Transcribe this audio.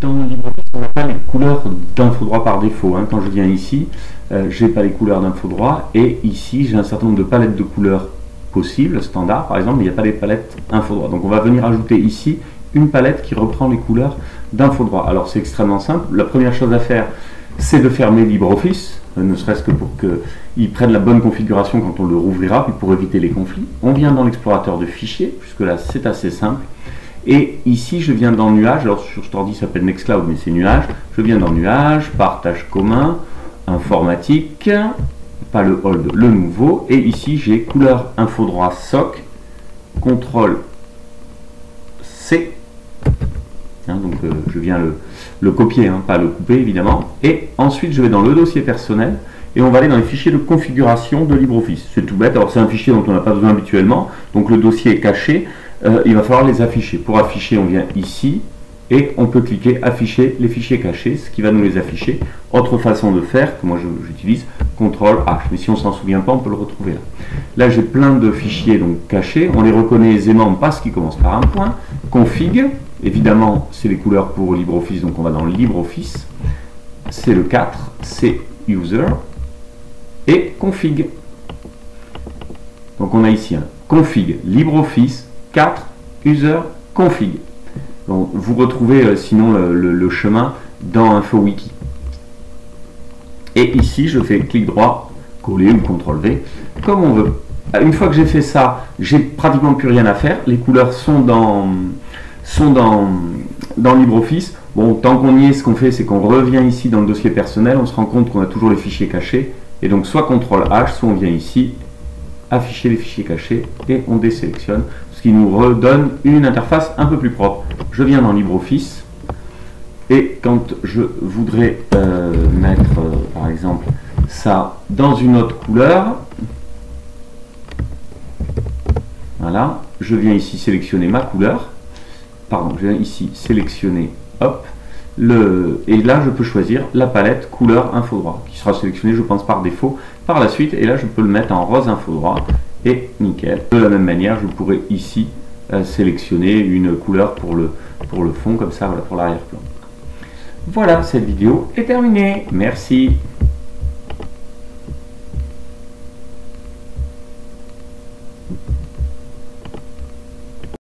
Dans LibreOffice, on n'a pas les couleurs d'info droit par défaut. Quand je viens ici, j'ai pas les couleurs d'info droit, et ici j'ai un certain nombre de palettes de couleurs possibles, standard par exemple, mais il n'y a pas les palettes info droit. Donc on va venir ajouter ici une palette qui reprend les couleurs d'info droit. Alors c'est extrêmement simple. La première chose à faire, c'est de fermer LibreOffice, ne serait-ce que pour qu'il prenne la bonne configuration quand on le rouvrira, puis pour éviter les conflits. On vient dans l'explorateur de fichiers, puisque là c'est assez simple. Et ici, je viens dans Nuages. Alors sur cet ordi, ça s'appelle Nextcloud, mais c'est Nuages. Je viens dans Nuages, Partage commun, Informatique, pas le Old, le nouveau. Et ici, j'ai couleur info droit SOC, CTRL C. Donc je viens le copier, pas le couper évidemment. Et ensuite, je vais dans le dossier personnel. Et on va aller dans les fichiers de configuration de LibreOffice. C'est tout bête. Alors c'est un fichier dont on n'a pas besoin habituellement. Donc le dossier est caché. Il va falloir les afficher. Pour afficher, on vient ici et on peut cliquer afficher les fichiers cachés, ce qui va nous les afficher. Autre façon de faire, que moi j'utilise, CTRL H. Mais si on s'en souvient pas, on peut le retrouver là. Là, j'ai plein de fichiers donc cachés. On les reconnaît aisément parce qu'ils commencent par un point. Config, évidemment, c'est les couleurs pour LibreOffice, donc on va dans LibreOffice. C'est le 4, c'est User et Config. Donc on a ici un Config LibreOffice 4 User Config. Donc, vous retrouvez sinon le chemin dans InfoWiki. Et ici, je fais clic droit, coller ou CTRL V, comme on veut. Une fois que j'ai fait ça, j'ai pratiquement plus rien à faire. Les couleurs sont dans LibreOffice. Bon, tant qu'on y est, ce qu'on fait, c'est qu'on revient ici dans le dossier personnel. On se rend compte qu'on a toujours les fichiers cachés. Et donc, soit CTRL H, soit on vient ici, afficher les fichiers cachés, et on désélectionne, ce qui nous redonne une interface un peu plus propre. Je viens dans LibreOffice, et quand je voudrais mettre, par exemple, ça dans une autre couleur, voilà, je viens ici sélectionner ma couleur, pardon, je viens ici sélectionner, hop, et là je peux choisir la palette couleur info droit, qui sera sélectionnée je pense par défaut par la suite, et là je peux le mettre en rose info droit, et nickel. De la même manière, je pourrais ici sélectionner une couleur pour le fond, comme ça, voilà, pour l'arrière-plan. Voilà, cette vidéo est terminée. Merci.